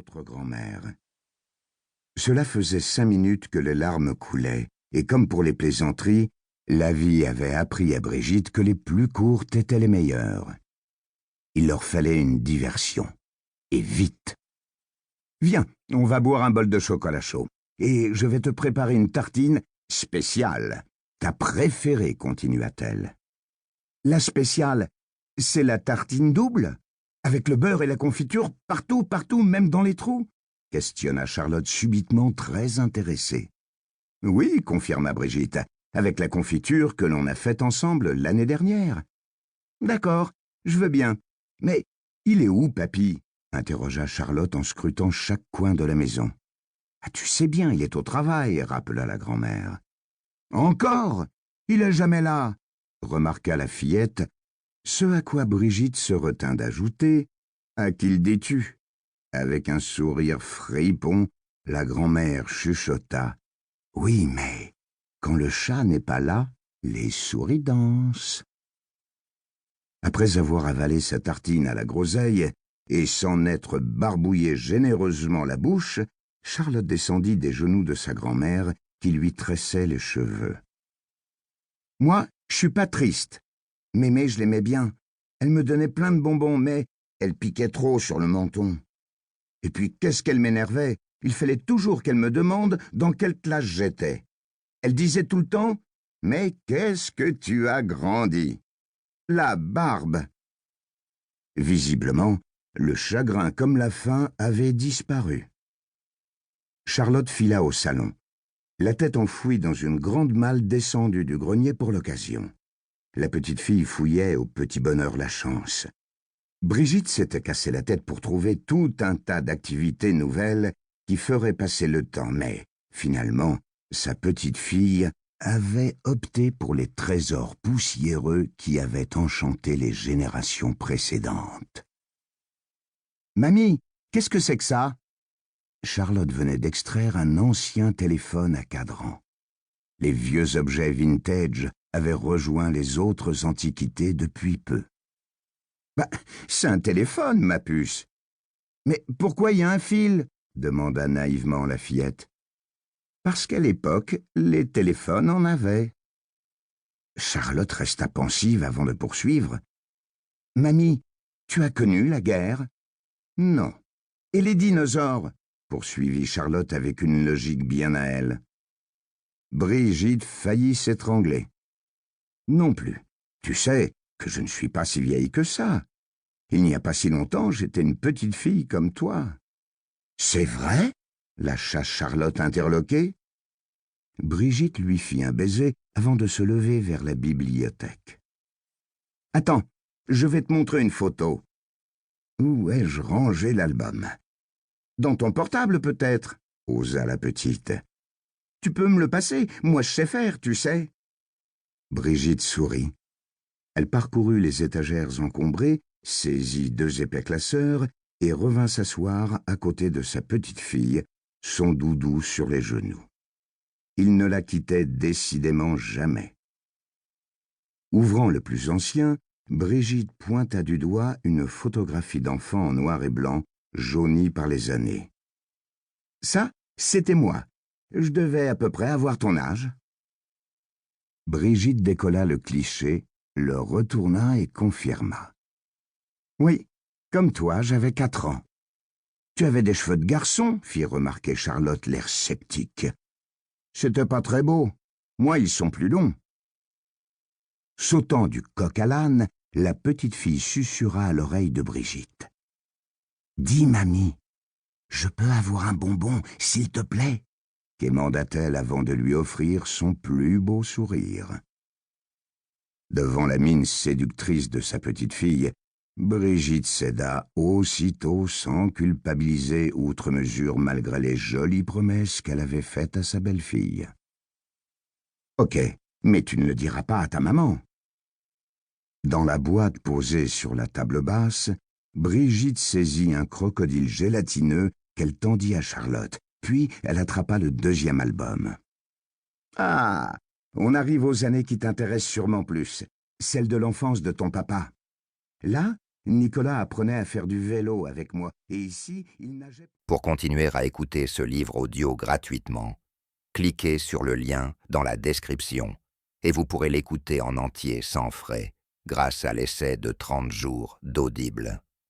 notre grand-mère. Cela faisait 5 minutes que les larmes coulaient, et comme pour les plaisanteries, la vie avait appris à Brigitte que les plus courtes étaient les meilleures. Il leur fallait une diversion, et vite. « Viens, on va boire un bol de chocolat chaud, et je vais te préparer une tartine spéciale. Ta préférée, continua-t-elle. La spéciale, c'est la tartine double, avec le beurre et la confiture partout, même dans les trous ?» questionna Charlotte subitement très intéressée. « Oui, confirma Brigitte, avec la confiture que l'on a faite ensemble l'année dernière. »« D'accord, je veux bien. Mais il est où, papy ?» interrogea Charlotte en scrutant chaque coin de la maison. « Ah, tu sais bien, il est au travail, » rappela la grand-mère. « Encore? Il est jamais là, » remarqua la fillette, ce à quoi Brigitte se retint d'ajouter « à qu'il détue ?» Avec un sourire fripon, la grand-mère chuchota « Oui, mais quand le chat n'est pas là, les souris dansent. » Après avoir avalé sa tartine à la groseille et s'en être barbouillé généreusement la bouche, Charlotte descendit des genoux de sa grand-mère qui lui tressait les cheveux. « Moi, je suis pas triste. Mémé, je l'aimais bien. Elle me donnait plein de bonbons, mais elle piquait trop sur le menton. Et puis, qu'est-ce qu'elle m'énervait? Il fallait toujours qu'elle me demande dans quelle classe j'étais. Elle disait tout le temps « Mais qu'est-ce que tu as grandi !» La barbe. Visiblement, le chagrin comme la faim avait disparu. Charlotte fila au salon, la tête enfouie dans une grande malle descendue du grenier pour l'occasion. La petite fille fouillait au petit bonheur la chance. Brigitte s'était cassé la tête pour trouver tout un tas d'activités nouvelles qui feraient passer le temps, mais, finalement, sa petite fille avait opté pour les trésors poussiéreux qui avaient enchanté les générations précédentes. « Mamie, qu'est-ce que c'est que ça ?» Charlotte venait d'extraire un ancien téléphone à cadran. Les vieux objets vintage avaient rejoint les autres antiquités depuis peu. « Bah, c'est un téléphone, ma puce. »« Mais pourquoi il y a un fil ?» demanda naïvement la fillette. « Parce qu'à l'époque, les téléphones en avaient. » Charlotte resta pensive avant de poursuivre. « Mamie, tu as connu la guerre ?»« Non. Et les dinosaures ?» poursuivit Charlotte avec une logique bien à elle. Brigitte faillit s'étrangler. « Non plus. Tu sais que je ne suis pas si vieille que ça. Il n'y a pas si longtemps, j'étais une petite fille comme toi. »« C'est vrai ?» lâcha Charlotte interloquée. Brigitte lui fit un baiser avant de se lever vers la bibliothèque. « Attends, je vais te montrer une photo. » Où ai-je rangé l'album? « Dans ton portable, peut-être » osa la petite. « Tu peux me le passer, moi je sais faire, tu sais. » Brigitte sourit. Elle parcourut les étagères encombrées, saisit 2 épais classeurs et revint s'asseoir à côté de sa petite fille, son doudou sur les genoux. Il ne la quittait décidément jamais. Ouvrant le plus ancien, Brigitte pointa du doigt une photographie d'enfant en noir et blanc, jaunie par les années. « Ça, c'était moi. Je devais à peu près avoir ton âge. » Brigitte décolla le cliché, le retourna et confirma. « Oui, comme toi, j'avais 4 ans. »« Tu avais des cheveux de garçon, » fit remarquer Charlotte l'air sceptique. « C'était pas très beau. Moi, ils sont plus longs. » Sautant du coq à l'âne, la petite fille susurra à l'oreille de Brigitte. « Dis, mamie, je peux avoir un bonbon, s'il te plaît ?» quémanda-t-elle avant de lui offrir son plus beau sourire. Devant la mine séductrice de sa petite fille, Brigitte céda aussitôt sans culpabiliser outre mesure malgré les jolies promesses qu'elle avait faites à sa belle-fille. « Ok, mais tu ne le diras pas à ta maman. » Dans la boîte posée sur la table basse, Brigitte saisit un crocodile gélatineux qu'elle tendit à Charlotte, puis elle attrapa le 2e album. « Ah, on arrive aux années qui t'intéressent sûrement plus, celles de l'enfance de ton papa. Là, Nicolas apprenait à faire du vélo avec moi, et ici, il nageait. Pour continuer à écouter ce livre audio gratuitement, cliquez sur le lien dans la description et vous pourrez l'écouter en entier sans frais grâce à l'essai de 30 jours d'Audible.